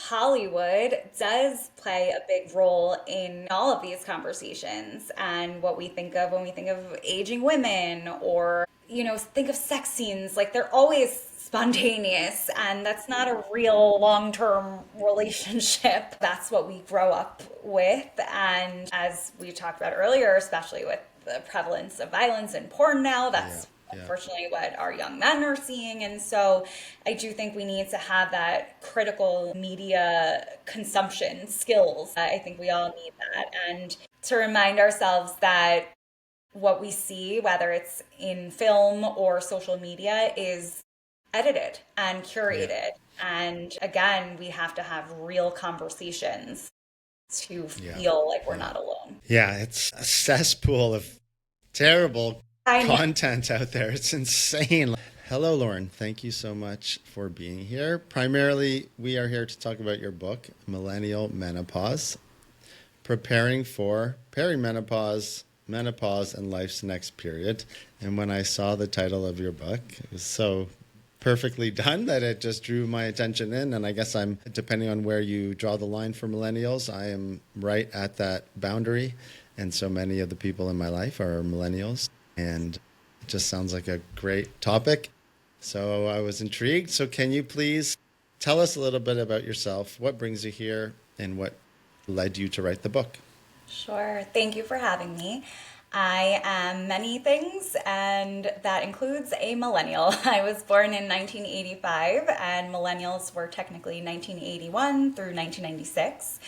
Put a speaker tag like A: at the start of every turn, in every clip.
A: Hollywood does play a big role in all of these conversations and what we think of when we think of aging women or, think of sex scenes. Like they're always spontaneous, and that's not a real long-term relationship. That's what we grow up with. And as we talked about earlier, especially with the prevalence of violence and porn now,
B: Yeah,
A: that's
B: yeah,
A: unfortunately what our young men are seeing. And so I do think we need to have that critical media consumption skills. I think we all need that. And to remind ourselves that what we see, whether it's in film or social media, is edited and
B: yeah,
A: curated. And again, we have to have real conversations to
B: yeah,
A: feel like we're
B: yeah.
A: not alone.
B: Yeah, it's a cesspool of terrible
A: I know.
B: content out there. It's insane. Hello, Lauren. Thank you so much for being here. Primarily, we are here to talk about your book, Millennial Menopause, Preparing for Perimenopause, Menopause, and Life's Next Period. And when I saw the title of your book, it was so perfectly done that it just drew my attention in. And I guess I'm, depending on where you draw the line for millennials, I am right at that boundary. And so many of the people in my life are millennials. And it just sounds like a great topic. So I was intrigued. So can you please tell us a little bit about yourself? What brings you here and what led you to write the book?
A: Sure. Thank you for having me. I am many things, and that includes a millennial. I was born in 1985, and millennials were technically 1981 through 1996.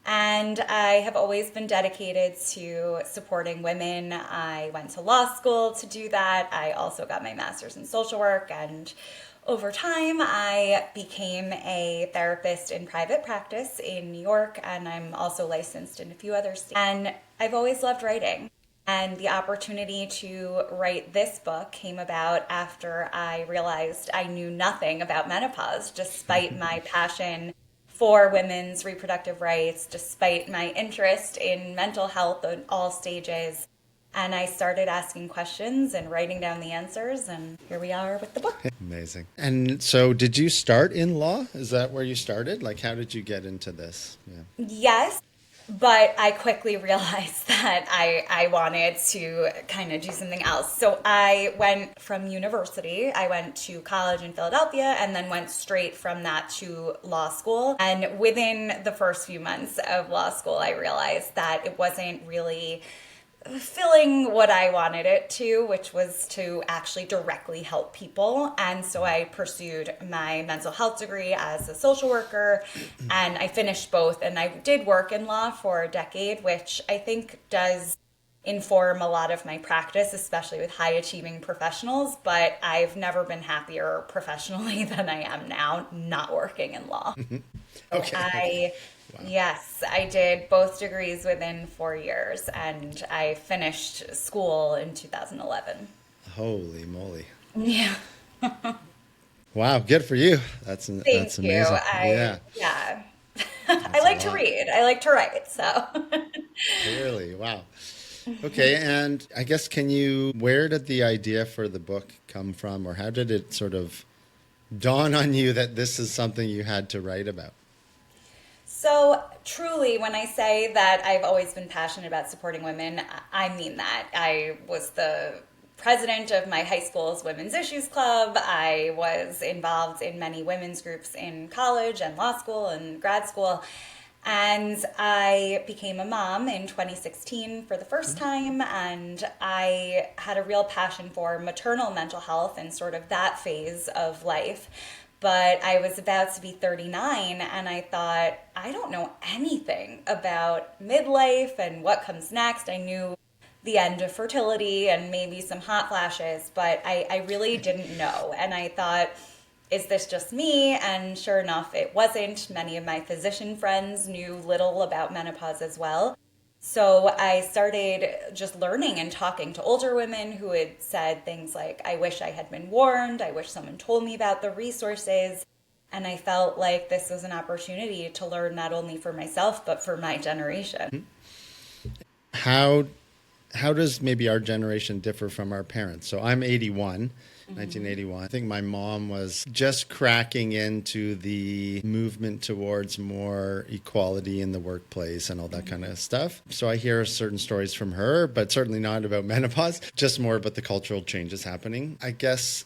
A: And I have always been dedicated to supporting women. I went to law school to do that. I also got my master's in social work, and over time, I became a therapist in private practice in New York, and I'm also licensed in a few other states. And I've always loved writing. And the opportunity to write this book came about after I realized I knew nothing about menopause, despite my passion for women's reproductive rights, despite my interest in mental health at all stages. And I started asking questions and writing down the answers, and here we are with the book.
B: Amazing. And so, did you start in law? Is that where you started? Like, how did you get into this? Yeah.
A: Yes, but I quickly realized that I wanted to kind of do something else. So I went from university, I went to college in Philadelphia, and then went straight from that to law school. And within the first few months of law school, I realized that it wasn't really filling what I wanted it to, which was to actually directly help people. And so I pursued my mental health degree as a social worker, and I finished both. And I did work in law for a decade, which I think does inform a lot of my practice, especially with high achieving professionals. But I've never been happier professionally than I am now, not working in law. So
B: Okay. Okay. Wow.
A: yes, I did both degrees within 4 years, and I finished school in 2011.
B: Holy moly.
A: Yeah,
B: Wow. Good for you. That's
A: thank you.
B: amazing. Yeah.
A: Yeah, I
B: That's a
A: like to
B: lot.
A: read, I like to write, so.
B: Really. Wow. Okay. And I guess, where did the idea for the book come from, or how did it sort of dawn on you that this is something you had to write about?
A: So, truly, when I say that I've always been passionate about supporting women, I mean that. I was the president of my high school's Women's Issues Club. I was involved in many women's groups in college and law school and grad school. And I became a mom in 2016 for the first time, and I had a real passion for maternal mental health and sort of that phase of life. But I was about to be 39, and I thought, I don't know anything about midlife and what comes next. I knew the end of fertility and maybe some hot flashes, but I really didn't know. And I thought, is this just me? And sure enough, it wasn't. Many of my physician friends knew little about menopause as well. So I started just learning and talking to older women who had said things like, I wish I had been warned. I wish someone told me about the resources. And I felt like this was an opportunity to learn not only for myself, but for my generation.
B: How how does maybe our generation differ from our parents? So I'm 81. 1981. I think my mom was just cracking into the movement towards more equality in the workplace and all that kind of stuff. So I hear certain stories from her, but certainly not about menopause, just more about the cultural changes happening. I guess,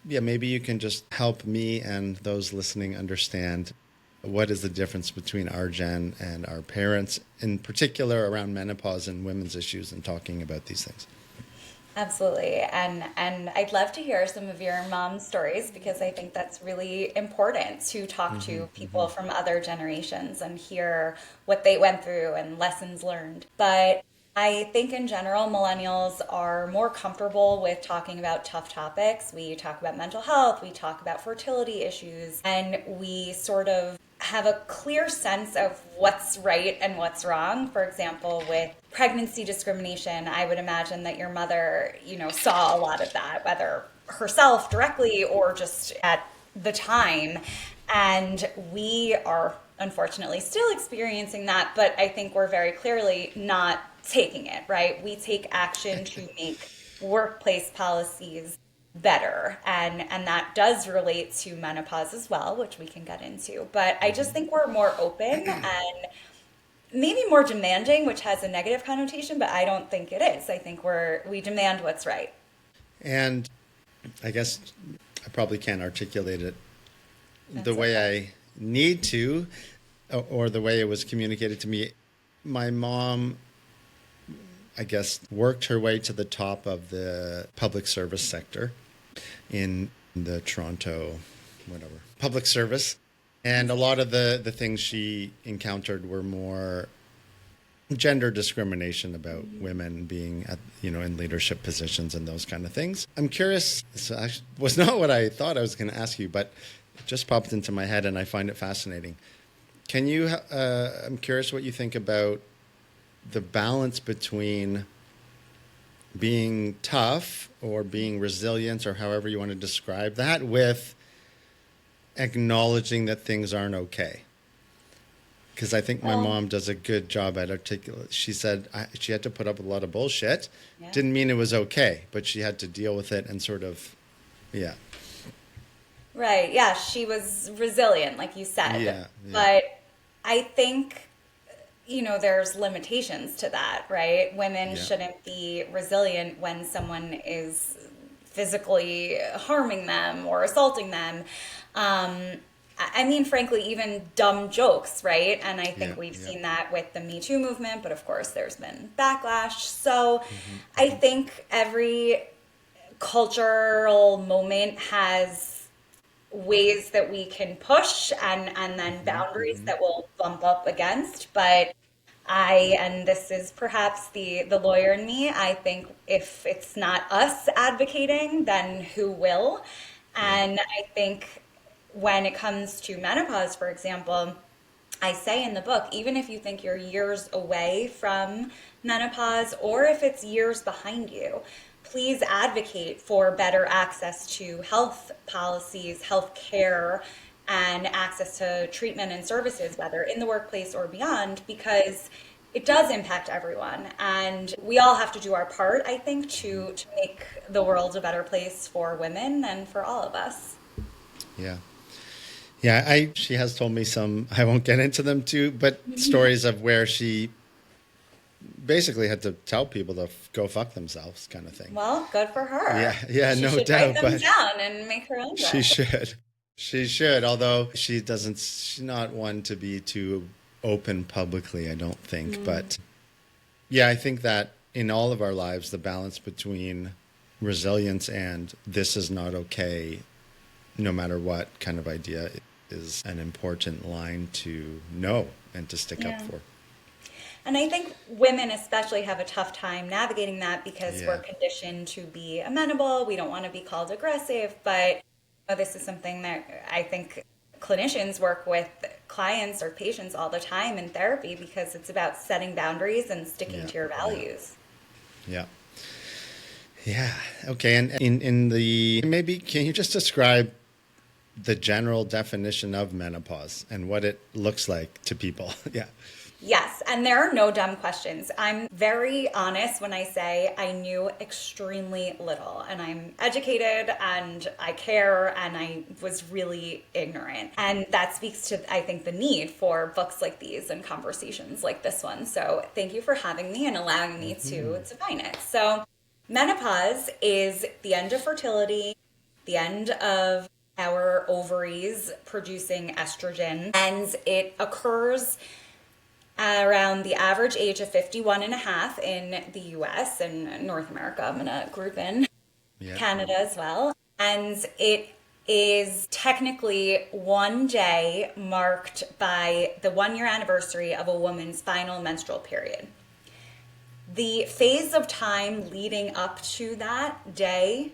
B: yeah, maybe you can just help me and those listening understand what is the difference between our gen and our parents, in particular around menopause and women's issues and talking about these things.
A: Absolutely. And I'd love to hear some of your mom's stories because I think that's really important to talk to people from other generations and hear what they went through and lessons learned. But I think in general, millennials are more comfortable with talking about tough topics. We talk about mental health, we talk about fertility issues, and we sort of have a clear sense of what's right and what's wrong. For example, with pregnancy discrimination, I would imagine that your mother, saw a lot of that, whether herself directly or just at the time. And we are unfortunately still experiencing that, but I think we're very clearly not taking it, right? We take action to make workplace policies better, and that does relate to menopause as well, which we can get into. But I just think we're more open and maybe more demanding, which has a negative connotation, but I don't think it is. I think we demand what's right.
B: And I guess I probably can't articulate it the
A: That's
B: way
A: okay.
B: I need to, or the way it was communicated to me. My mom, I guess, worked her way to the top of the public service sector in the Toronto, whatever, public service. And a lot of the things she encountered were more gender discrimination about women being at, in leadership positions and those kind of things. I'm curious, this actually was not what I thought I was going to ask you, but it just popped into my head and I find it fascinating. Can you, I'm curious what you think about the balance between being tough or being resilient or however you want to describe that with acknowledging that things aren't okay. Because I think my
A: Well,
B: mom does a good job at articulate. She said she had to put up with a lot of bullshit.
A: yeah.
B: Didn't mean it was okay, but she had to deal with it and sort of, yeah.
A: Right. Yeah, she was resilient, like you said.
B: Yeah, yeah,
A: But I think, there's limitations to that, right? Women
B: yeah,
A: shouldn't be resilient when someone is physically harming them or assaulting them. I mean, frankly, even dumb jokes, right? And I
B: yeah,
A: think we've
B: yeah.
A: seen that with the Me Too movement, but of course, there's been backlash. So I think every cultural moment has ways that we can push and then boundaries that we'll bump up against. But and this is perhaps the lawyer in me, I think if it's not us advocating, then who will?
B: Yeah.
A: And I think when it comes to menopause, for example, I say in the book, even if you think you're years away from menopause or if it's years behind you, please advocate for better access to health policies, health care, and access to treatment and services, whether in the workplace or beyond, because it does impact everyone. And we all have to do our part, I think, to make the world a better place for women and for all of us.
B: Yeah. Yeah, she has told me some, I won't get into them too, but stories of where she basically had to tell people to go fuck themselves kind of thing.
A: Well, good for
B: Yeah,
A: her.
B: yeah,
A: She
B: no
A: should write
B: doubt,
A: them
B: but
A: down and make her own
B: she
A: book.
B: should. She should, although she's not one to be too open publicly, I don't think. But yeah, I think that in all of our lives, the balance between resilience and this is not okay, no matter what kind of idea, is an important line to know and to stick up
A: Yeah.
B: for.
A: And I think women especially have a tough time navigating that because we're
B: Yeah,
A: conditioned to be amenable. We don't want to be called aggressive, but this is something that I think clinicians work with clients or patients all the time in therapy because it's about setting boundaries and sticking
B: yeah,
A: to your
B: yeah,
A: values.
B: yeah. Yeah. Okay. And in the, maybe can you just describe the general definition of menopause and what it looks like to people? Yeah.
A: Yes, and there are no dumb questions. I'm very honest when I say I knew extremely little, and I'm educated and I care, and I was really ignorant. And that speaks to, I think, the need for books like these and conversations like this one. So thank you for having me and allowing me to define it. So menopause is the end of fertility, the end of our ovaries producing estrogen, and it occurs around the average age of 51 and a half in the US and North America. I'm going to group in
B: Yeah.
A: Canada as well. And it is technically one day marked by the 1 year anniversary of a woman's final menstrual period. The phase of time leading up to that day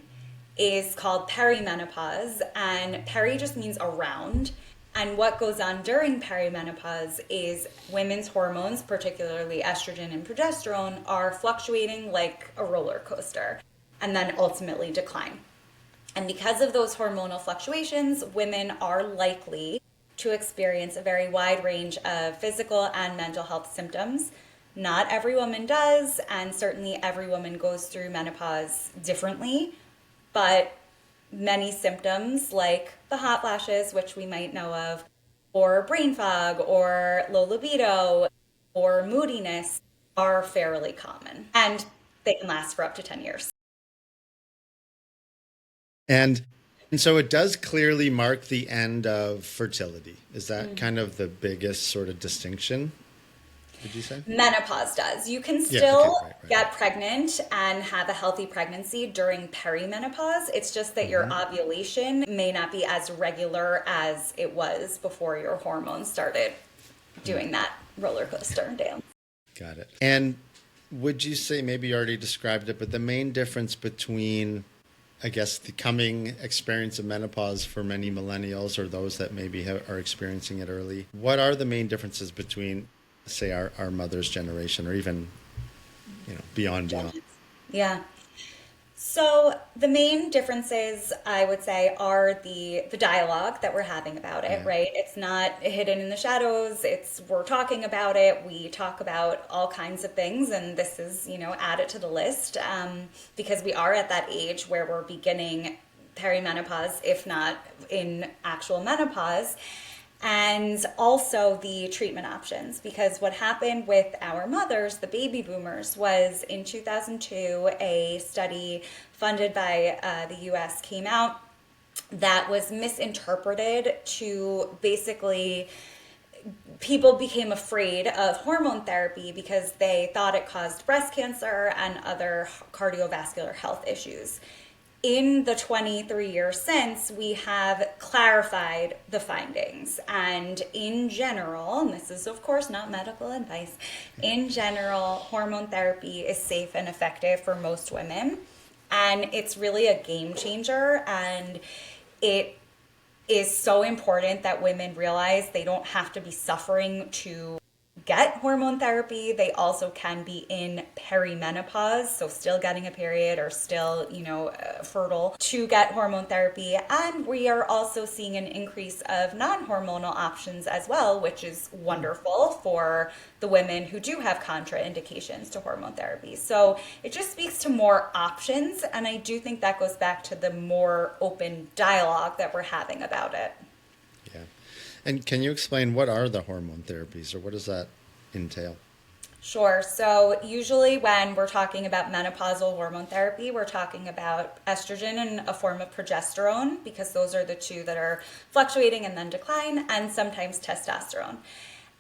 A: is called perimenopause, and peri just means around. And what goes on during perimenopause is women's hormones, particularly estrogen and progesterone, are fluctuating like a roller coaster and then ultimately decline. And because of those hormonal fluctuations, women are likely to experience a very wide range of physical and mental health symptoms. Not every woman does, and certainly every woman goes through menopause differently, but many symptoms like the hot flashes, which we might know of, or brain fog, or low libido, or moodiness are fairly common. And they can last for up to 10 years.
B: And and so it does clearly mark the end of fertility. Is that kind of the biggest sort of distinction, would you say?
A: Menopause does. You can
B: Yeah, okay,
A: still
B: right, right.
A: get pregnant and have a healthy pregnancy during perimenopause. It's just that your ovulation may not be as regular as it was before your hormones started doing that roller coaster dance.
B: Got it. And would you say, maybe you already described it, but the main difference between, I guess, the coming experience of menopause for many millennials or those that maybe are experiencing it early, what are the main differences between, say, our mother's generation or even, beyond?
A: Yeah. So the main differences, I would say, are the dialogue that we're having about it,
B: Yeah.
A: right? It's not hidden in the shadows. It's we're talking about it. We talk about all kinds of things, and this is, added to the list because we are at that age where we're beginning perimenopause, if not in actual menopause, and also the treatment options. Because what happened with our mothers, the baby boomers, was in 2002, a study funded by the US came out that was misinterpreted to basically people became afraid of hormone therapy because they thought it caused breast cancer and other cardiovascular health issues. In the 23 years since, we have clarified the findings. And in general, and this is of course not medical advice, in general, hormone therapy is safe and effective for most women. And it's really a game changer. And it is so important that women realize they don't have to be suffering to get hormone therapy. They also can be in perimenopause, so still getting a period or still, fertile to get hormone therapy. And we are also seeing an increase of non-hormonal options as well, which is wonderful for the women who do have contraindications to hormone therapy. So it just speaks to more options, and I do think that goes back to the more open dialogue that we're having about it.
B: Yeah. And can you explain what are the hormone therapies or what does that entail?
A: Sure. So usually when we're talking about menopausal hormone therapy, we're talking about estrogen and a form of progesterone because those are the two that are fluctuating and then decline, and sometimes testosterone.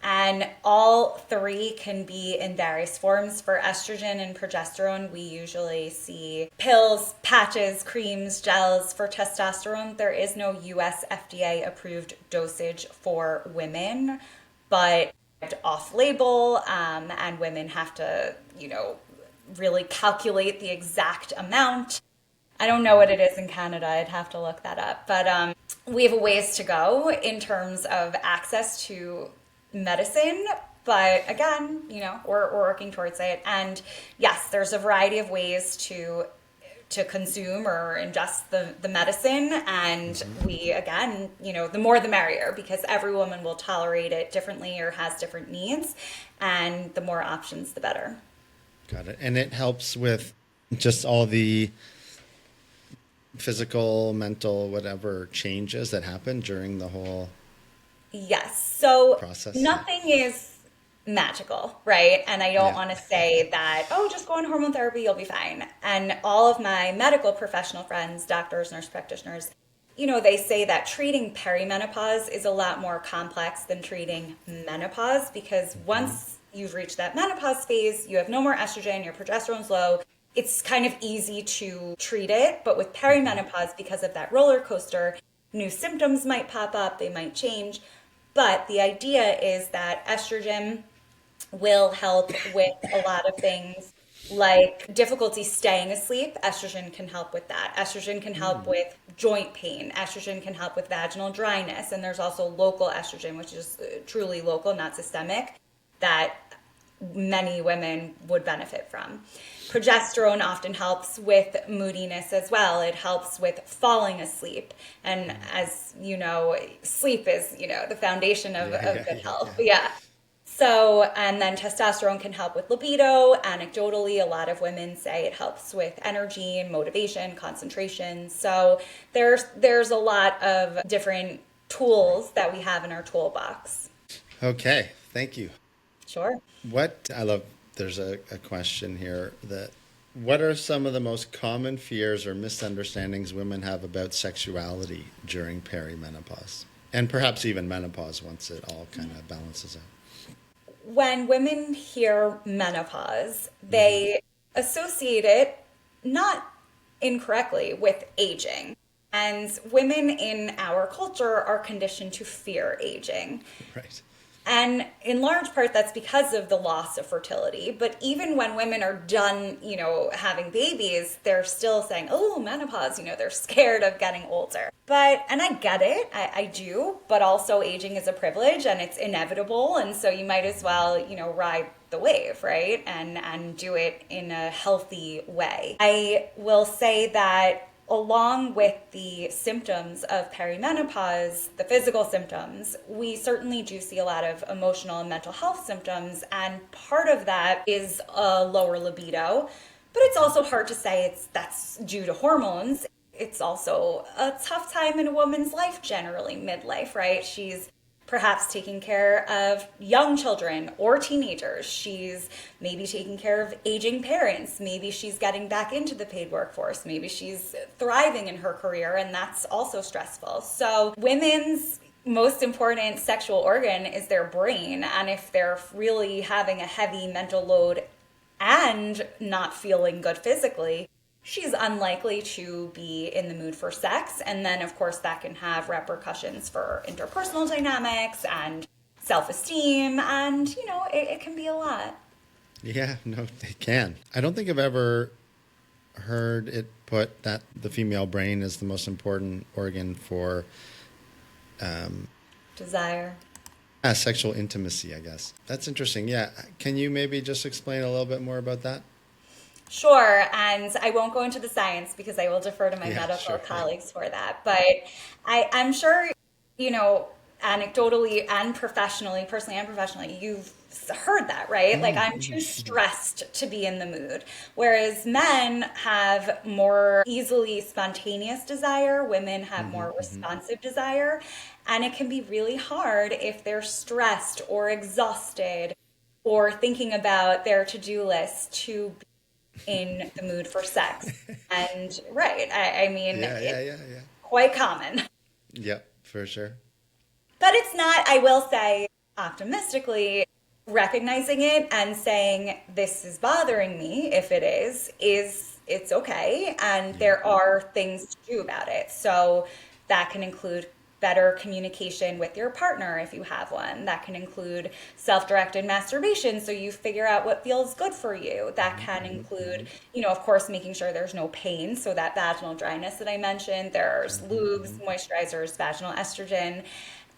A: And all three can be in various forms. For estrogen and progesterone, we usually see pills, patches, creams, gels. For testosterone, there is no US FDA approved dosage for women, but off-label, and women have to, really calculate the exact amount. I don't know what it is in Canada. I'd have to look that up. But we have a ways to go in terms of access to medicine. But again, we're working towards it. And yes, there's a variety of ways to to consume or ingest the medicine. And we, again, the more the merrier, because every woman will tolerate it differently or has different needs. And the more options, the better.
B: Got it. And it helps with just all the physical, mental, whatever changes that happen during the whole
A: Yes. So
B: process.
A: nothing is magical, right? And I don't
B: Yeah.
A: want to say that, oh, just go on hormone therapy, you'll be fine. And all of my medical professional friends, doctors, nurse practitioners, they say that treating perimenopause is a lot more complex than treating menopause, because once you've reached that menopause phase, you have no more estrogen, your progesterone's low. It's kind of easy to treat it, but with perimenopause, because of that roller coaster, new symptoms might pop up, they might change. But the idea is that estrogen will help with a lot of things like difficulty staying asleep. Estrogen can help with that. Estrogen can help with joint pain. Estrogen can help with vaginal dryness. And there's also local estrogen, which is truly local, not systemic, that many women would benefit from. Progesterone often helps with moodiness as well. It helps with falling asleep. And as you know, sleep is, the foundation of good health. Yeah. So, and then testosterone can help with libido. Anecdotally, a lot of women say it helps with energy and motivation, concentration. So there's a lot of different tools that we have in our toolbox.
B: Okay. Thank you.
A: Sure.
B: There's a question here what are some of the most common fears or misunderstandings women have about sexuality during perimenopause? And perhaps even menopause once it all kind of balances out.
A: When women hear menopause, they associate it, not incorrectly, with aging. And women in our culture are conditioned to fear aging.
B: Right.
A: And in large part, that's because of the loss of fertility. But even when women are done, having babies, they're still saying, oh, menopause, they're scared of getting older. And I get it, I do, but also aging is a privilege and it's inevitable. And so you might as well, ride the wave, right? And do it in a healthy way. I will say that along with the symptoms of perimenopause, the physical symptoms, we certainly do see a lot of emotional and mental health symptoms. And part of that is a lower libido, but it's also hard to say that's due to hormones. It's also a tough time in a woman's life, generally midlife, right? She's perhaps taking care of young children or teenagers. She's maybe taking care of aging parents. Maybe she's getting back into the paid workforce. Maybe she's thriving in her career, and that's also stressful. So women's most important sexual organ is their brain. And if they're really having a heavy mental load and not feeling good physically, she's unlikely to be in the mood for sex. And then, of course, that can have repercussions for interpersonal dynamics and self-esteem. And, it can be a lot.
B: Yeah, no, it can. I don't think I've ever heard it put that the female brain is the most important organ for
A: Desire.
B: Sexual intimacy, I guess. That's interesting. Yeah. Can you maybe just explain a little bit more about that?
A: Sure, and I won't go into the science because I will defer to my medical colleagues for that. But I'm sure, anecdotally and professionally, personally and professionally, you've heard that, right? Like, I'm too stressed to be in the mood. Whereas men have more easily spontaneous desire, women have more responsive desire. And it can be really hard if they're stressed or exhausted or thinking about their to-do list to in the mood for sex. And right, I mean, it's quite common.
B: Yep, for sure.
A: But it's not, I will say, optimistically, recognizing it and saying, this is bothering me, if it is it's okay. And there are things to do about it. So that can include better communication with your partner if you have one. That can include self-directed masturbation, so you figure out what feels good for you. That can include, of course, making sure there's no pain, so that vaginal dryness that I mentioned. There's lubes, moisturizers, vaginal estrogen.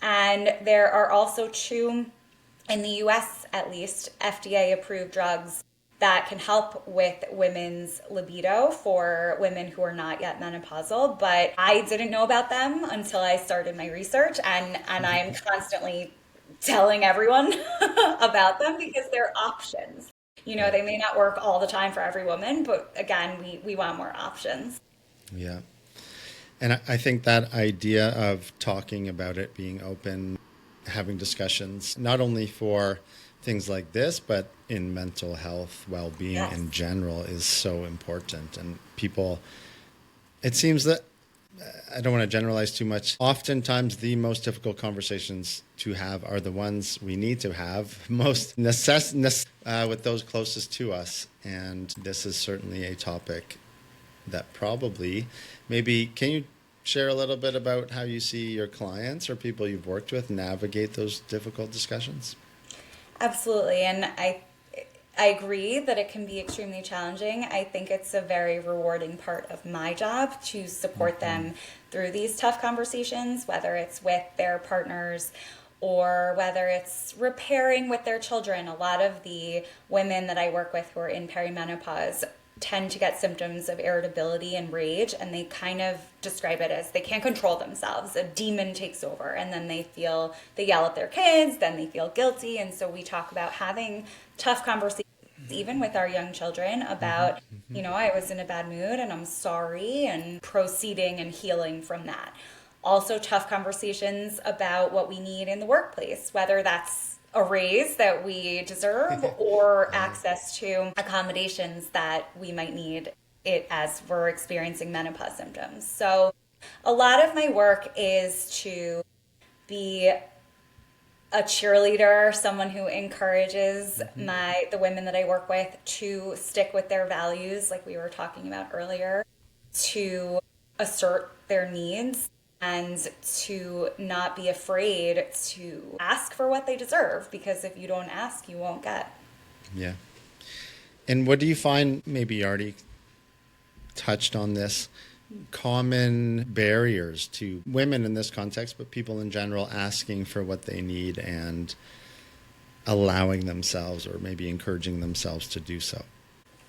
A: And there are also 2, in the US at least, FDA-approved drugs that can help with women's libido for women who are not yet menopausal, but I didn't know about them until I started my research, and I'm constantly telling everyone about them because they're options. They may not work all the time for every woman, but again, we want more options.
B: Yeah. And I think that idea of talking about it, being open, having discussions, not only for things like this, but in mental health, well-being
A: Yes.
B: in general is so important. And people, it seems that, I don't want to generalize too much. Oftentimes, the most difficult conversations to have are the ones we need to have most with those closest to us. And this is certainly a topic that probably, maybe, can you share a little bit about how you see your clients or people you've worked with navigate those difficult discussions?
A: Absolutely. And I agree that it can be extremely challenging. I think it's a very rewarding part of my job to support them through these tough conversations, whether it's with their partners or whether it's repairing with their children. A lot of the women that I work with who are in perimenopause tend to get symptoms of irritability and rage, and they kind of describe it as they can't control themselves. A demon takes over, and then they yell at their kids, then they feel guilty. And so we talk about having tough conversations even with our young children about, I was in a bad mood and I'm sorry, and proceeding and healing from that. Also tough conversations about what we need in the workplace, whether that's a raise that we deserve or access to accommodations that we might need it as we're experiencing menopause symptoms. So a lot of my work is to be a cheerleader, someone who encourages the women that I work with to stick with their values, like we were talking about earlier, to assert their needs and to not be afraid to ask for what they deserve, because if you don't ask, you won't get.
B: Yeah. And what do you find, maybe you already touched on this, common barriers to women in this context, but people in general asking for what they need and allowing themselves or maybe encouraging themselves to do so?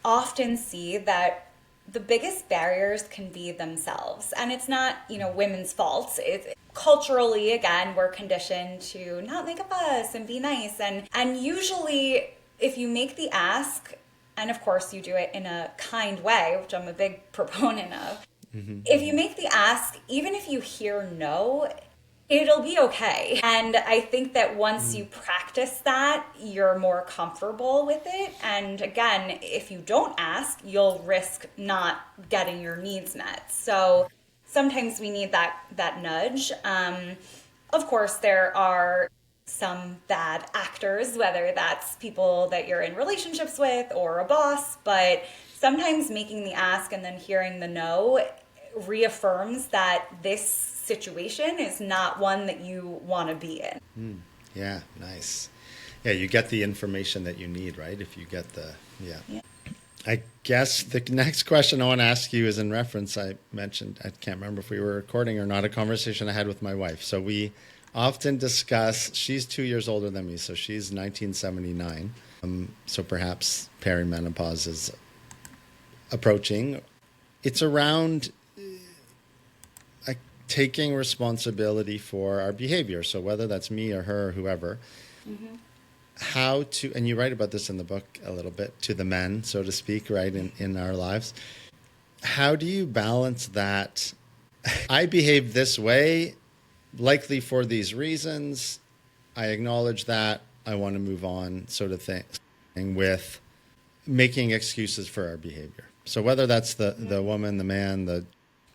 A: Often see that the biggest barriers can be themselves. And it's not, women's faults. It's culturally, again, we're conditioned to not make a fuss and be nice. And usually if you make the ask, and of course you do it in a kind way, which I'm a big proponent of, if you make the ask, even if you hear no, it'll be okay. And I think that once you practice that, you're more comfortable with it. And again, if you don't ask, you'll risk not getting your needs met. So sometimes we need that nudge. Of course, there are some bad actors, whether that's people that you're in relationships with or a boss, but sometimes making the ask and then hearing the no reaffirms that this situation is not one that you want to be in.
B: Yeah, nice. Yeah, you get the information that you need, right? If you get yeah. I guess the next question I want to ask you is in reference, I mentioned, I can't remember if we were recording or not, a conversation I had with my wife. So we often discuss, she's 2 years older than me, so she's 1979. So perhaps perimenopause is approaching. It's around taking responsibility for our behavior. So whether that's me or her or whoever, how to, and you write about this in the book a little bit, to the men, so to speak, right, in our lives. How do you balance that? I behave this way, likely for these reasons. I acknowledge that. I want to move on, sort of thing, with making excuses for our behavior. So whether that's the woman, the man, the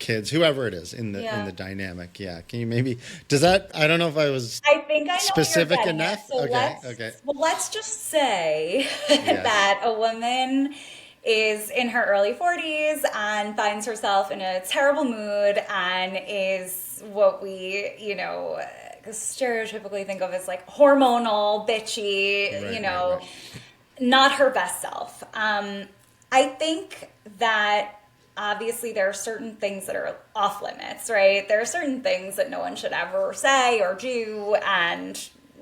B: kids, whoever it is in the dynamic. Yeah. Can you maybe, does that, I don't know if I was
A: I think I know
B: specific
A: what you're
B: enough.
A: So
B: Okay.
A: let's just say
B: Yes.
A: that a woman is in her early 40s and finds herself in a terrible mood and is what we, stereotypically think of as like hormonal, bitchy,
B: Right.
A: not her best self. I think that obviously there are certain things that are off limits, right? There are certain things that no one should ever say or do, and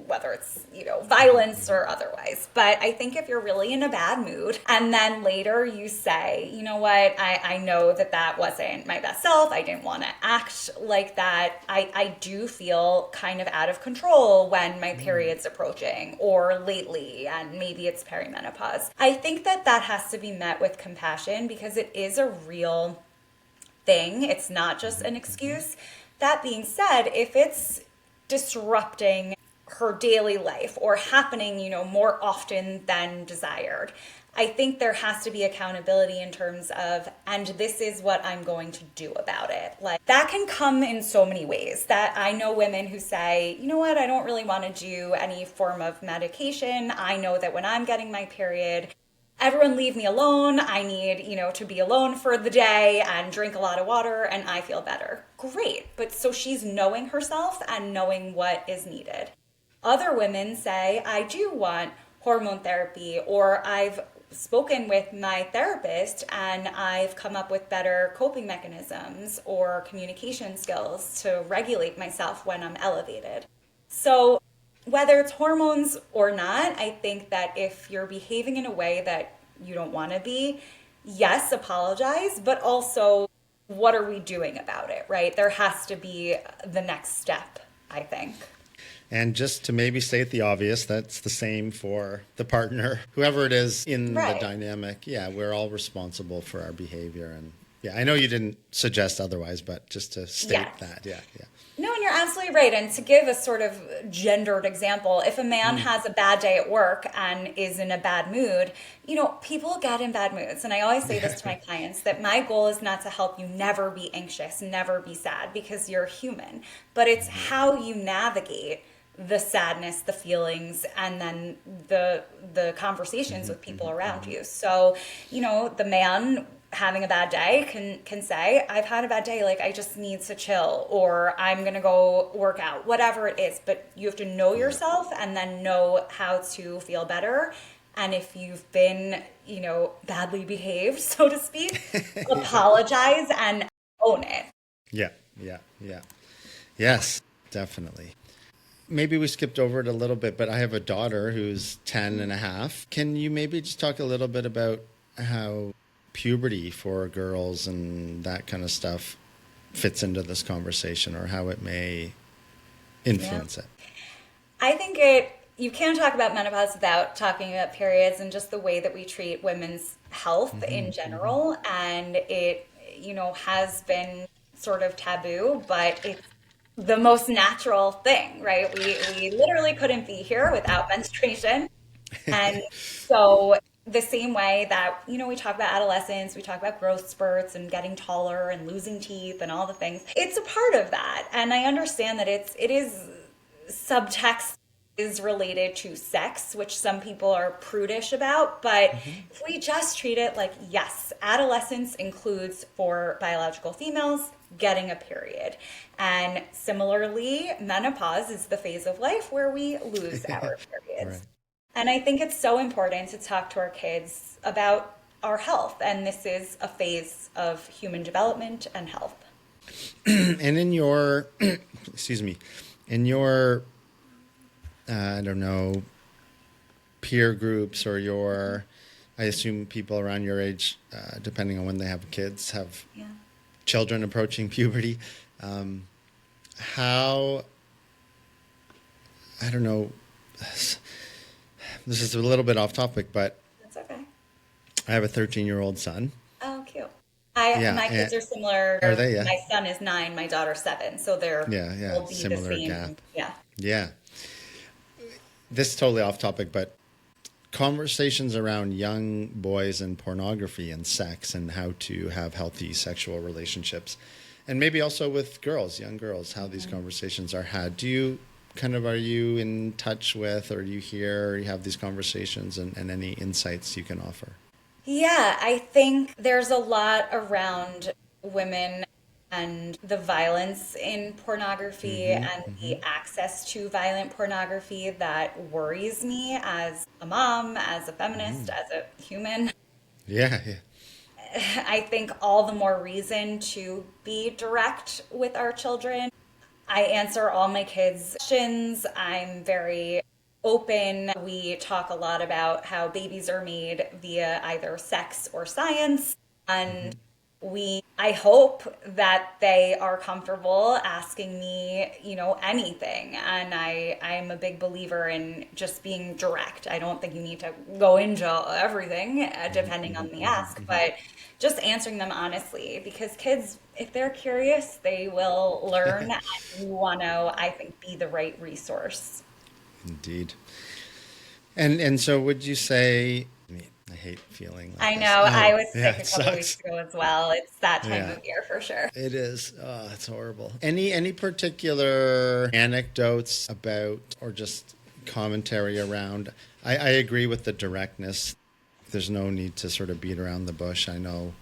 A: whether it's, violence or otherwise. But I think if you're really in a bad mood and then later you say, you know what, I know that wasn't my best self. I didn't want to act like that. I do feel kind of out of control when my period's approaching or lately, and maybe it's perimenopause. I think that has to be met with compassion because it is a real thing. It's not just an excuse. That being said, if it's disrupting her daily life or happening, more often than desired, I think there has to be accountability in terms of, and this is what I'm going to do about it. Like, that can come in so many ways. That I know women who say, you know what, I don't really want to do any form of medication. I know that when I'm getting my period, everyone leave me alone. I need, to be alone for the day and drink a lot of water and I feel better. Great. But so she's knowing herself and knowing what is needed. Other women say, I do want hormone therapy, or I've spoken with my therapist and I've come up with better coping mechanisms or communication skills to regulate myself when I'm elevated. So whether it's hormones or not, I think that if you're behaving in a way that you don't want to be, yes, apologize, but also what are we doing about it, right? There has to be the next step, I think.
B: And just to maybe state the obvious, that's the same for the partner, whoever it is in the
A: Right.
B: dynamic. Yeah, we're all responsible for our behavior. And yeah, I know you didn't suggest otherwise, but just to state
A: Yes.
B: that. Yeah, yeah.
A: No, and you're absolutely right. And to give a sort of gendered example, if a man has a bad day at work and is in a bad mood, people get in bad moods. And I always say this to my clients, that my goal is not to help you never be anxious, never be sad, because you're human. But it's how you navigate the sadness, the feelings, and then the conversations with people around you. So, the man having a bad day can say, I've had a bad day, like I just need to chill, or I'm gonna go work out, whatever it is. But you have to know yourself and then know how to feel better. And if you've been, badly behaved, so to speak, apologize and own it.
B: Yeah, yeah, yeah. Yes, definitely. Maybe we skipped over it a little bit, but I have a daughter who's 10 and a half. Can you maybe just talk a little bit about how puberty for girls and that kind of stuff fits into this conversation, or how it may influence it?
A: I think you can't talk about menopause without talking about periods and just the way that we treat women's health in general. And it, has been sort of taboo, but it's the most natural thing, right? We literally couldn't be here without menstruation. And so the same way that, we talk about adolescence, we talk about growth spurts and getting taller and losing teeth and all the things. It's a part of that. And I understand that it is subtext is related to sex, which some people are prudish about. But if we just treat it like, yes, adolescence includes for biological females getting a period. And similarly, menopause is the phase of life where we lose our periods.
B: Right.
A: And I think it's so important to talk to our kids about our health. And this is a phase of human development and health.
B: And in your, excuse me, in your, I don't know, peer groups or I assume people around your age, depending on when they have kids, have children approaching puberty. How, I don't know, this is a little bit off topic, but
A: That's okay.
B: I have a 13-year-old son.
A: Oh, cute.
B: Yeah,
A: My kids are similar.
B: Are they? Yeah.
A: My son is 9, my daughter's 7. So will be
B: similar
A: the same.
B: gap.
A: Yeah.
B: Yeah. This is totally off topic, but conversations around young boys and pornography and sex and how to have healthy sexual relationships, and maybe also with girls, young girls, how these conversations are had. Are you in touch with, or do you hear, or you have these conversations, and any insights you can offer?
A: Yeah, I think there's a lot around women and the violence in pornography and the access to violent pornography that worries me as a mom, as a feminist, as a human.
B: Yeah, yeah.
A: I think all the more reason to be direct with our children. I answer all my kids' questions. I'm very open. We talk a lot about how babies are made via either sex or science. And I hope that they are comfortable asking me, anything. And I'm a big believer in just being direct. I don't think you need to go into everything, depending on the ask, but just answering them honestly, because kids, if they're curious, they will learn. And you want to, I think, be the right resource.
B: Indeed. And so would you say, I hate feeling like
A: I
B: this.
A: know. I was
B: Yeah,
A: sick a
B: it
A: couple weeks
B: sucks.
A: ago as well. It's that time
B: Yeah,
A: of year for sure.
B: it is. Oh, it's horrible. Any particular anecdotes about or just commentary around? I agree with the directness. There's no need to sort of beat around the bush. I know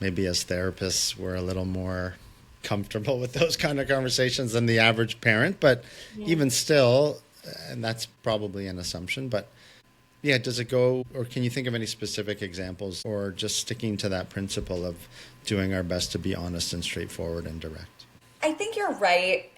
B: maybe as therapists we're a little more comfortable with those kind of conversations than the average parent, but
A: Yeah.
B: even still, and that's probably an assumption, but yeah, does it go, or can you think of any specific examples, or just sticking to that principle of doing our best to be honest and straightforward and direct?
A: I think you're right.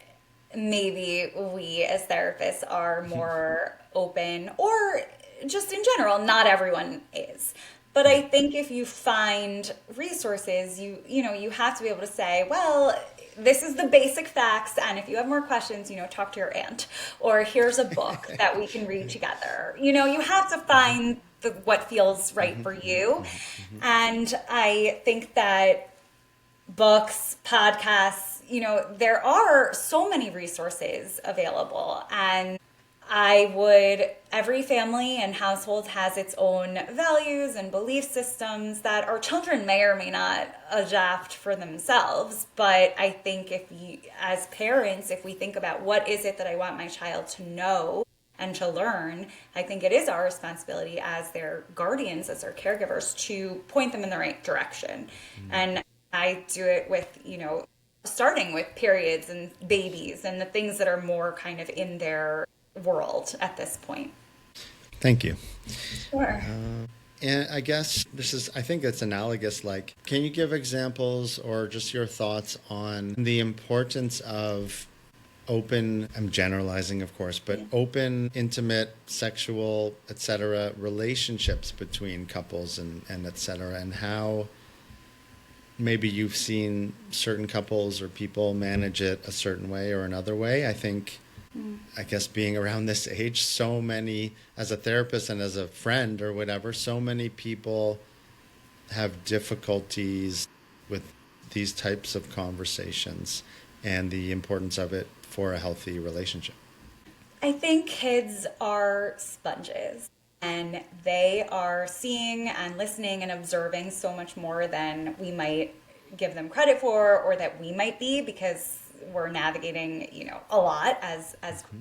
A: Maybe we as therapists are more open, or just in general, not everyone is. But
B: Yeah.
A: I think if you find resources, you have to be able to say, well, this is the basic facts, and if you have more questions, talk to your aunt, or here's a book that we can read together. You have to find what feels right for you. And I think that books, podcasts, there are so many resources available. And every family and household has its own values and belief systems that our children may or may not adapt for themselves. But I think as parents, if we think about what is it that I want my child to know and to learn, I think it is our responsibility as their guardians, as their caregivers, to point them in the right direction. And I do it with, starting with periods and babies and the things that are more kind of in their world at this point.
B: Thank you.
A: Sure.
B: And I guess I think it's analogous. Like, can you give examples or just your thoughts on the importance of open, I'm generalizing, of course, but open, intimate, sexual, etc., relationships between couples and etc., and how maybe you've seen certain couples or people manage it a certain way or another way. I guess being around this age, so many, as a therapist and as a friend or whatever, so many people have difficulties with these types of conversations and the importance of it for a healthy relationship.
A: I think kids are sponges, and they are seeing and listening and observing so much more than we might give them credit for, or that we might be, because we're navigating, a lot as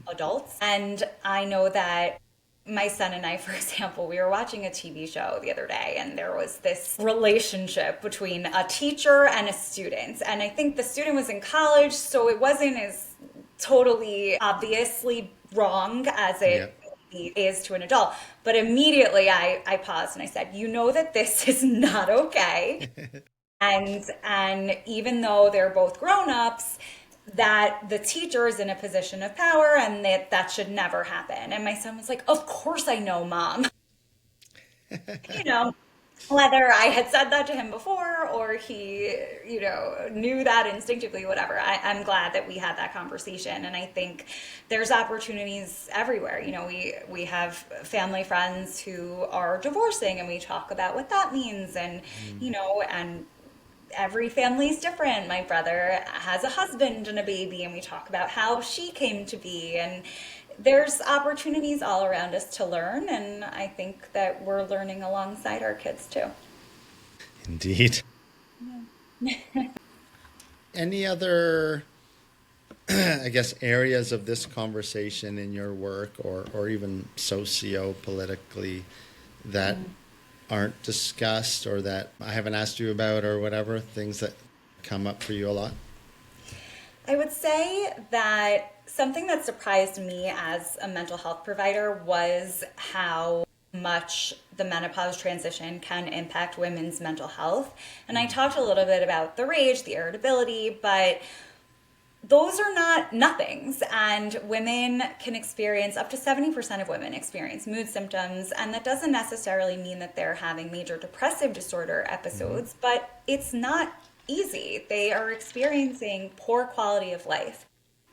A: adults. And I know that my son and I, for example, we were watching a TV show the other day, and there was this relationship between a teacher and a student. And I think the student was in college, so it wasn't as totally obviously wrong as
B: Yeah.
A: it is to an adult. But immediately I paused and I said, that this is not okay. And even though they're both grown-ups, that the teacher is in a position of power, and that should never happen. And my son was like, of course I know, Mom. you know, Whether I had said that to him before, or he, knew that instinctively, whatever. I'm glad that we had that conversation. And I think there's opportunities everywhere. We have family friends who are divorcing, and we talk about what that means. And every family's different. My brother has a husband and a baby, and we talk about how she came to be. And there's opportunities all around us to learn, and I think that we're learning alongside our kids too.
B: Indeed. Any other, I guess, areas of this conversation in your work or even socio-politically that aren't discussed or that I haven't asked you about or whatever, things that come up for you a lot?
A: I would say that something that surprised me as a mental health provider was how much the menopause transition can impact women's mental health. And I talked a little bit about the rage, the irritability, but those are not nothings. And women can experience, up to 70% of women experience mood symptoms. And that doesn't necessarily mean that they're having major depressive disorder episodes, but it's not easy. They are experiencing poor quality of life,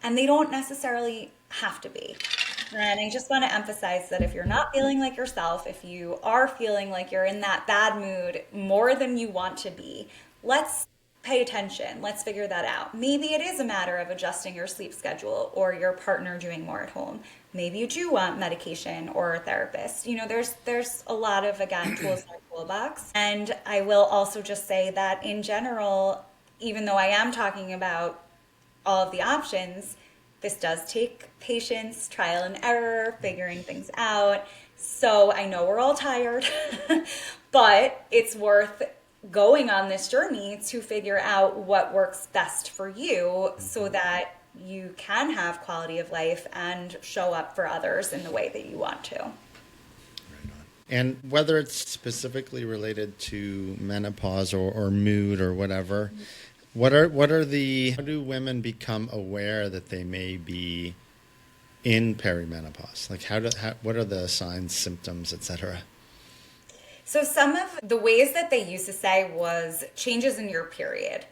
A: and they don't necessarily have to be. And I just want to emphasize that if you're not feeling like yourself, if you are feeling like you're in that bad mood more than you want to be, let's pay attention. Let's figure that out. Maybe it is a matter of adjusting your sleep schedule or your partner doing more at home. Maybe you do want medication or a therapist. There's a lot of, again, tools in our toolbox. And I will also just say that in general, even though I am talking about all of the options, this does take patience, trial and error, figuring things out. So I know we're all tired, but it's worth going on this journey to figure out what works best for you so that you can have quality of life and show up for others in the way that you want to.
B: Right on. And whether it's specifically related to menopause or mood or whatever, how do women become aware that they may be in perimenopause? Like what are the signs, symptoms, etc.?
A: So some of the ways that they used to say was changes in your period.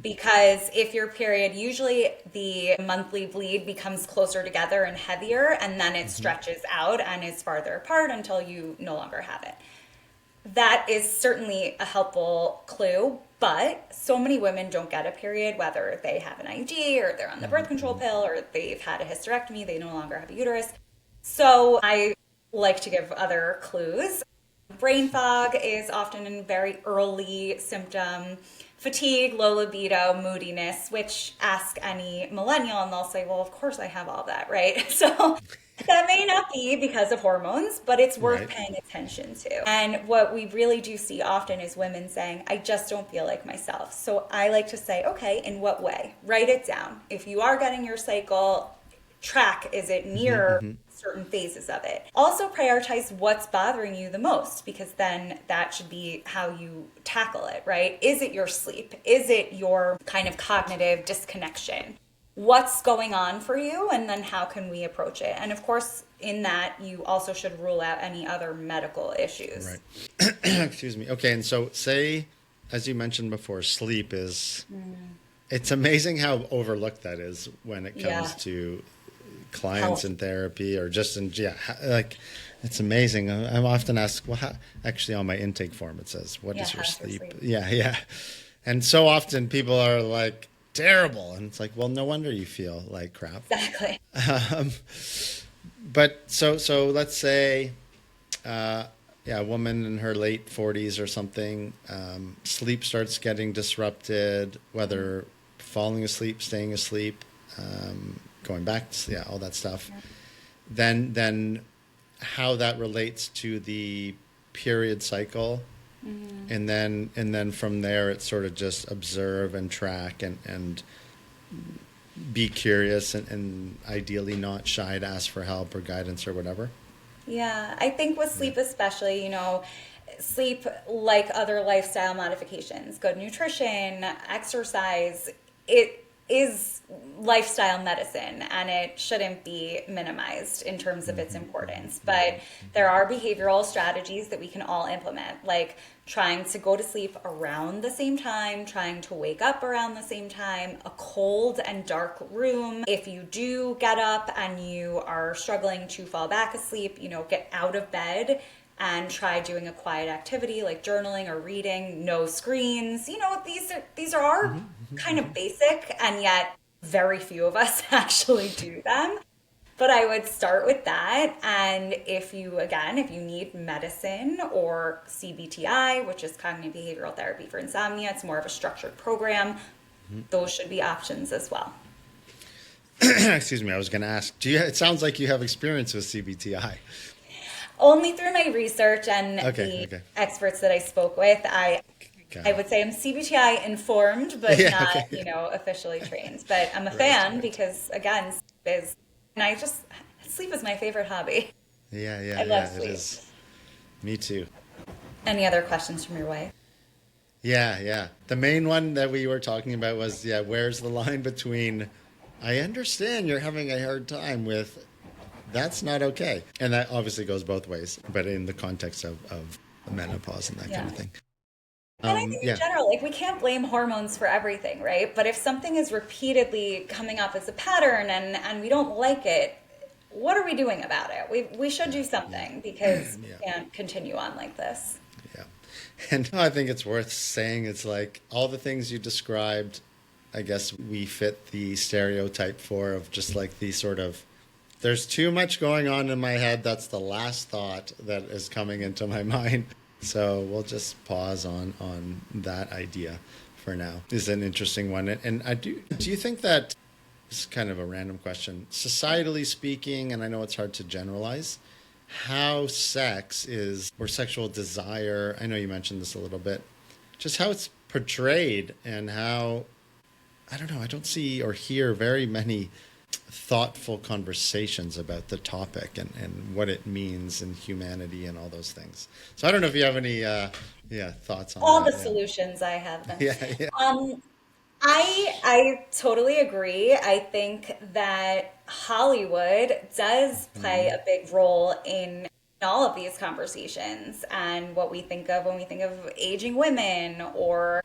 A: Because if your period, usually the monthly bleed becomes closer together and heavier, and then it stretches out and is farther apart until you no longer have it. That is certainly a helpful clue, but so many women don't get a period, whether they have an IUD or they're on the birth control pill or they've had a hysterectomy, they no longer have a uterus. So I like to give other clues. Brain fog is often a very early symptom. Fatigue, low libido, moodiness, which ask any millennial and they'll say, well, of course I have all that, right? So that may not be because of hormones, but it's worth paying attention to. And what we really do see often is women saying, I just don't feel like myself. So I like to say, okay, in what way? Write it down. If you are getting your cycle, track, is it near certain phases of it? Also prioritize what's bothering you the most, because then that should be how you tackle it, right? Is it your sleep? Is it your kind of cognitive disconnection? What's going on for you, and then how can we approach it? And of course, in that, you also should rule out any other medical issues.
B: Right. Excuse me. Okay, and so say, as you mentioned before, sleep is, it's amazing how overlooked that is when it comes to clients in therapy or just in, like, it's amazing. I'm often asked, well, actually on my intake form, it says, what is your sleep? Yeah. And so often people are like, terrible. And it's like, well, no wonder you feel like crap.
A: Exactly.
B: But so let's say, a woman in her late 40s or something, sleep starts getting disrupted, whether falling asleep, staying asleep, going back to sleep, all that stuff. Yeah. Then how that relates to the period cycle. And then from there, it's sort of just observe and track and be curious and ideally not shy to ask for help or guidance or whatever.
A: Yeah, I think with sleep especially, sleep, like other lifestyle modifications, good nutrition, exercise, it is lifestyle medicine and it shouldn't be minimized in terms of its importance. But there are behavioral strategies that we can all implement, like trying to go to sleep around the same time, trying to wake up around the same time, a cold and dark room. If you do get up and you are struggling to fall back asleep, get out of bed and try doing a quiet activity like journaling or reading, no screens. These are kind of basic, and yet very few of us actually do them. But I would start with that. And if you need medicine or CBTI, which is cognitive behavioral therapy for insomnia, it's more of a structured program. Those should be options as well.
B: Excuse me, I was going to ask, it sounds like you have experience with CBTI.
A: Only through my research and the experts that I spoke with. I would say I'm CBTI informed, but not, officially trained. But I'm a fan because, again, sleep is my favorite hobby.
B: Yeah.
A: I love sleep.
B: It is. Me too.
A: Any other questions from your way?
B: Yeah. The main one that we were talking about was, where's the line between I understand you're having a hard time with that's not okay. And that obviously goes both ways, but in the context of menopause and that kind
A: Yeah.
B: of thing.
A: And I think in
B: Yeah.
A: general, like we can't blame hormones for everything, right? But if something is repeatedly coming up as a pattern and we don't like it, what are we doing about it? We should do
B: Yeah.
A: something because
B: Yeah.
A: we can't continue on like this.
B: Yeah. And I think it's worth saying it's like all the things you described, I guess we fit the stereotype for of just like the sort of there's too much going on in my head. That's the last thought that is coming into my mind. So we'll just pause on that idea for now. Is an interesting one. And I do you think that this is kind of a random question. Societally speaking, and I know it's hard to generalize, how sex is or sexual desire, I know you mentioned this a little bit, just how it's portrayed and how I don't know, I don't see or hear very many thoughtful conversations about the topic and what it means in humanity and all those things. So I don't know if you have any thoughts on
A: All the
B: that.
A: solutions I have them.
B: Yeah. Yeah.
A: Um, I totally agree. I think that Hollywood does play a big role in all of these conversations and what we think of when we think of aging women or,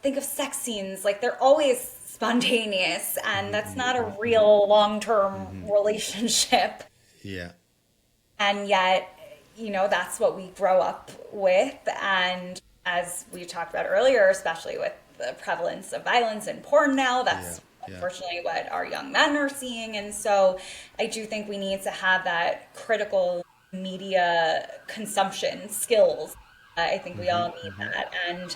A: think of sex scenes. Like they're always spontaneous and that's not a real long-term relationship.
B: Yeah.
A: And yet, that's what we grow up with. And as we talked about earlier, especially with the prevalence of violence in porn now, that's
B: Yeah.
A: unfortunately what our young men are seeing. And so I do think we need to have that critical media consumption skills. I think we all need that. And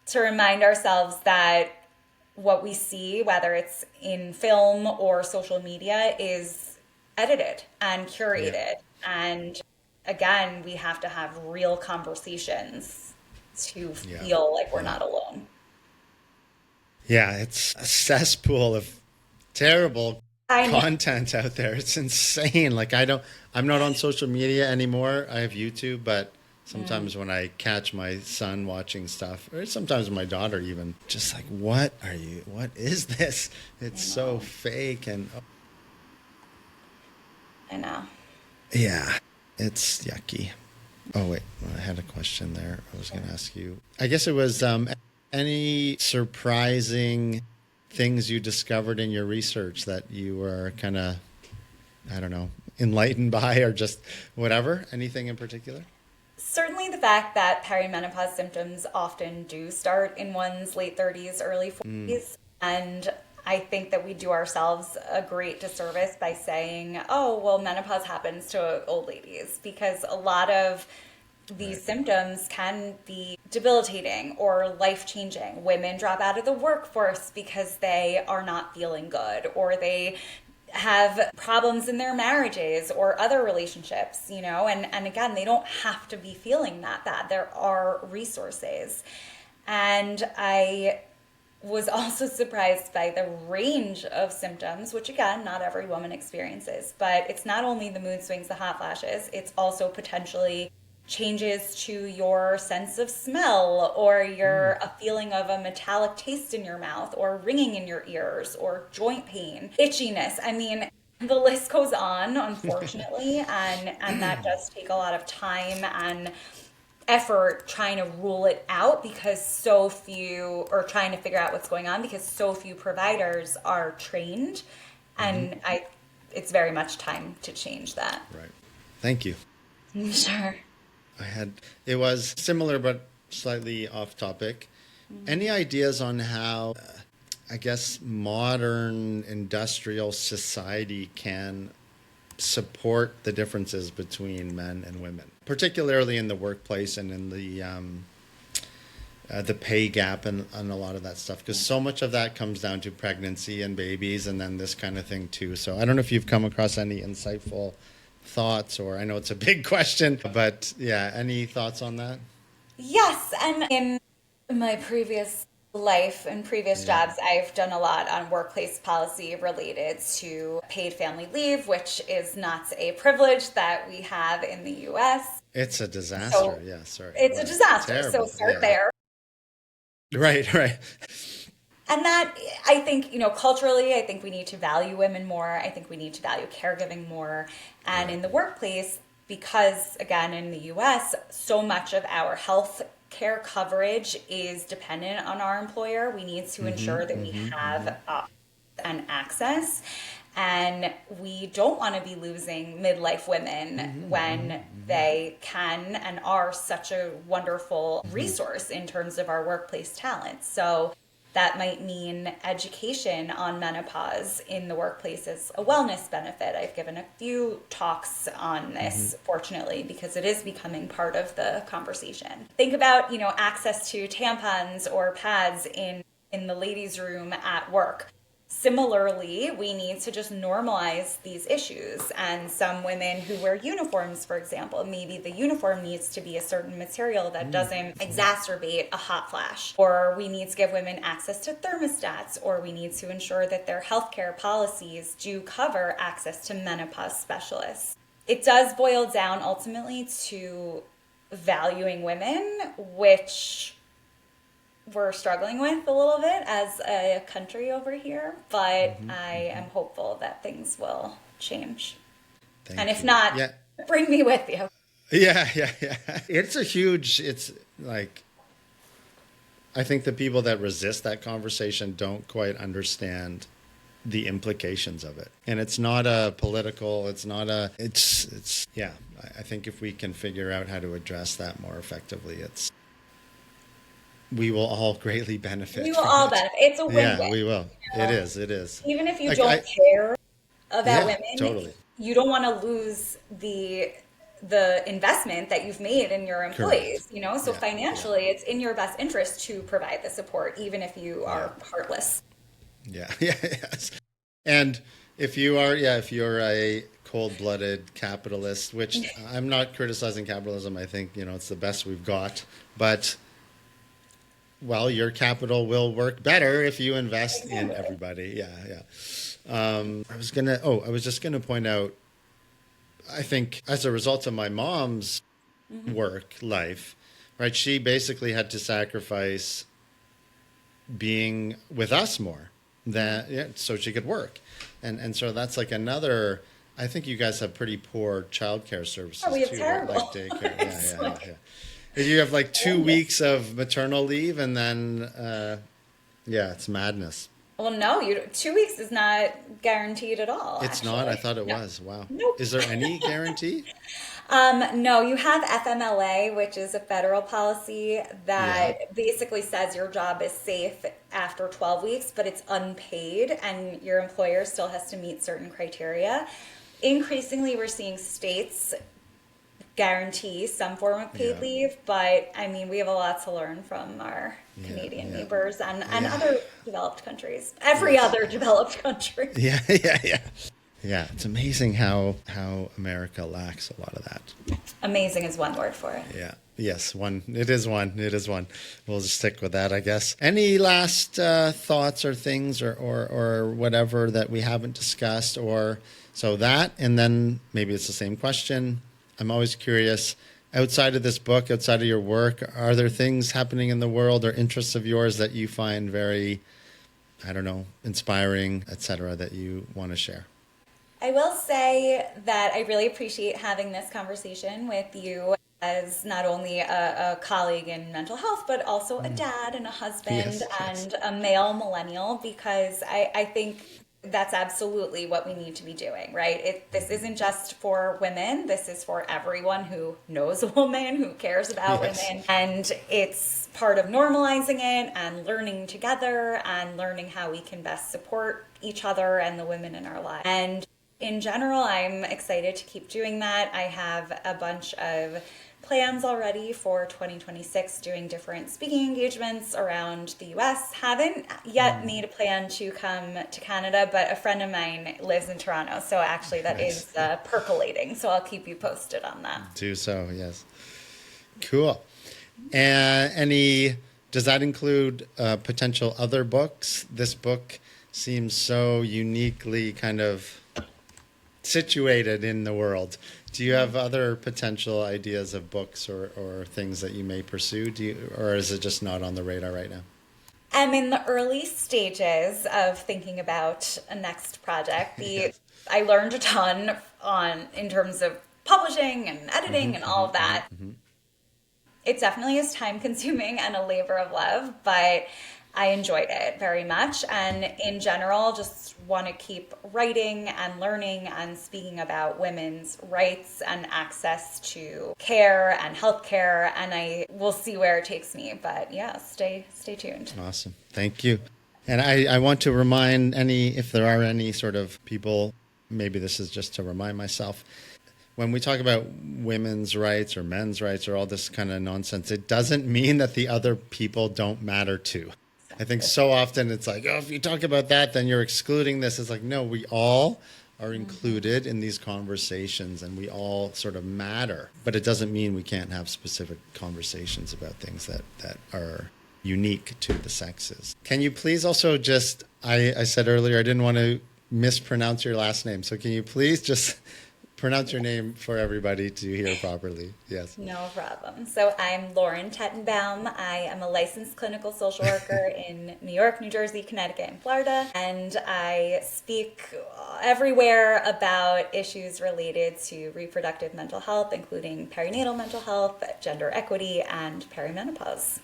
A: to remind ourselves that what we see, whether it's in film or social media, is edited and
B: Yeah.
A: curated. And again, we have to have real conversations to
B: Yeah.
A: feel like we're
B: Yeah.
A: not alone.
B: Yeah, it's a cesspool of terrible
A: I know.
B: content out there. It's insane. Like I'm not on social media anymore. I have YouTube, but sometimes when I catch my son watching stuff, or sometimes my daughter even, just like, what is this? It's so fake and
A: I know.
B: yeah, it's yucky. Oh wait, I had a question there. I was going to ask you. I guess it was any surprising things you discovered in your research that you were kind of, I don't know, enlightened by or just whatever? Anything in particular?
A: Certainly, the fact that perimenopause symptoms often do start in one's late 30s, early 40s. And I think that we do ourselves a great disservice by saying, oh, well, menopause happens to old ladies, because a lot of these symptoms can be debilitating or life changing. Women drop out of the workforce because they are not feeling good, or they have problems in their marriages or other relationships, and again, they don't have to be feeling that bad. There are resources. And I was also surprised by the range of symptoms, which again, not every woman experiences, but it's not only the mood swings, the hot flashes, it's also potentially changes to your sense of smell or a feeling of a metallic taste in your mouth or ringing in your ears or joint pain, itchiness. I mean, the list goes on, unfortunately, and that does take a lot of time and effort trying to rule it out because so few, or trying to figure out what's going on because so few providers are trained. And it's very much time to change that.
B: Right. Thank you.
A: Sure.
B: It was similar but slightly off topic. Any ideas on how, I guess, modern industrial society can support the differences between men and women, particularly in the workplace and in the pay gap and a lot of that stuff? Because so much of that comes down to pregnancy and babies and then this kind of thing too. So I don't know if you've come across any insightful thoughts, or I know it's a big question, but yeah, any thoughts on that?
A: Yes, and in my previous life and previous jobs, I've done a lot on workplace policy related to paid family leave, which is not a privilege that we have in the US.
B: It's a disaster.
A: So
B: yeah, sorry.
A: it's a
B: Right.
A: disaster.
B: Terrible.
A: So start
B: Yeah.
A: there.
B: Right, right.
A: And that, I think, culturally, I think we need to value women more. I think we need to value caregiving more. And in the workplace, because again, in the US, so much of our health care coverage is dependent on our employer, we need to ensure that we have and access. And we don't want to be losing midlife women when they can and are such a wonderful resource in terms of our workplace talent. So that might mean education on menopause in the workplace as a wellness benefit. I've given a few talks on this, fortunately, because it is becoming part of the conversation. Think about, access to tampons or pads in the ladies' room at work. Similarly, we need to just normalize these issues. And some women who wear uniforms, for example, maybe the uniform needs to be a certain material that doesn't exacerbate a hot flash. Or we need to give women access to thermostats, or we need to ensure that their healthcare policies do cover access to menopause specialists. It does boil down ultimately to valuing women, which we're struggling with a little bit as a country over here, but I am hopeful that things will change. And if not, bring me with you.
B: Yeah. It's like, I think the people that resist that conversation don't quite understand the implications of it. And it's not a political, I think if we can figure out how to address that more effectively, we will all greatly benefit.
A: We will all benefit. It's a win-win.
B: Yeah, we will. It is.
A: Even if you don't care about women,
B: totally.
A: You don't want to lose the investment that you've made in your employees. So financially, it's in your best interest to provide the support, even if you are heartless.
B: Yes. And if you're a cold-blooded capitalist, which I'm not criticizing capitalism, I think it's the best we've got, but well, your capital will work better if you invest in everybody. I was just gonna point out, I think as a result of my mom's work life, right, she basically had to sacrifice being with us more so she could work. And so that's like another, I think you guys have pretty poor childcare services
A: we have
B: too,
A: terrible.
B: right? Like daycare. Yeah. You have like 2 weeks of maternal leave, and then, it's madness.
A: Well, no, 2 weeks is not guaranteed at all.
B: It's
A: actually.
B: not? I thought it was. Wow.
A: Nope.
B: Is there any guarantee?
A: No, you have FMLA, which is a federal policy that basically says your job is safe after 12 weeks, but it's unpaid, and your employer still has to meet certain criteria. Increasingly, we're seeing states guarantee some form of paid leave, but I mean, we have a lot to learn from our Canadian neighbors and other developed countries, every other developed country.
B: Yeah. It's amazing how America lacks a lot of that.
A: Amazing is one word for it.
B: Yeah. Yes, It is one. We'll just stick with that, I guess. Any last thoughts or things or whatever that we haven't discussed, or so that, and then maybe it's the same question. I'm always curious, outside of this book, outside of your work, are there things happening in the world or interests of yours that you find very, inspiring, etc., that you want to share?
A: I will say that I really appreciate having this conversation with you as not only a colleague in mental health, but also a dad and a husband and a male millennial, because I think that's absolutely what we need to be doing, right? This isn't just for women. This is for everyone who knows a woman, who cares about women. And it's part of normalizing it and learning together and learning how we can best support each other and the women in our lives. And in general, I'm excited to keep doing that. I have a bunch of plans already for 2026, doing different speaking engagements around the US. Haven't yet made a plan to come to Canada, but a friend of mine lives in Toronto, so actually that is percolating. So I'll keep you posted on that.
B: Do so, yes. Cool. And does that include potential other books? This book seems so uniquely kind of situated in the world. Do you have other potential ideas of books or things that you may pursue? Or is it just not on the radar right now?
A: I'm in the early stages of thinking about a next project.
B: Yes.
A: I learned a ton in terms of publishing and editing and all of that. It definitely is time consuming and a labor of love, but I enjoyed it very much. And in general, just want to keep writing and learning and speaking about women's rights and access to care and healthcare. And I will see where it takes me. But yeah, stay tuned.
B: Awesome. Thank you. And I want to remind if there are any sort of people, maybe this is just to remind myself, when we talk about women's rights or men's rights or all this kind of nonsense, it doesn't mean that the other people don't matter too. I think so often it's like, oh, if you talk about that, then you're excluding this. It's like, no, we all are included in these conversations and we all sort of matter. But it doesn't mean we can't have specific conversations about things that are unique to the sexes. Can you please also just, I said earlier, I didn't want to mispronounce your last name. So can you please just pronounce your name for everybody to hear properly? Yes.
A: No problem. So I'm Lauren Tetenbaum. I am a licensed clinical social worker in New York, New Jersey, Connecticut, and Florida. And I speak everywhere about issues related to reproductive mental health, including perinatal mental health, gender equity, and perimenopause.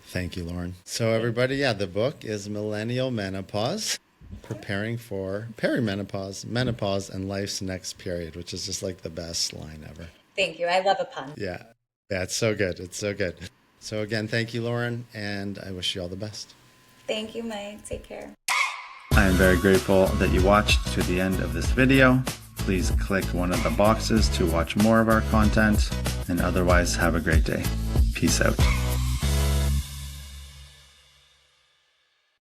B: Thank you, Lauren. So everybody, the book is Millennial Menopause, Preparing for Perimenopause, Menopause, and Life's Next Period, which is just like the best line ever.
A: Thank you. I love a pun.
B: Yeah, it's so good. It's so good. So again, thank you, Lauren, and I wish you all the best.
A: Thank you, Mike. Take care.
C: I am very grateful that you watched to the end of this video. Please click one of the boxes to watch more of our content, and otherwise have a great day. Peace out.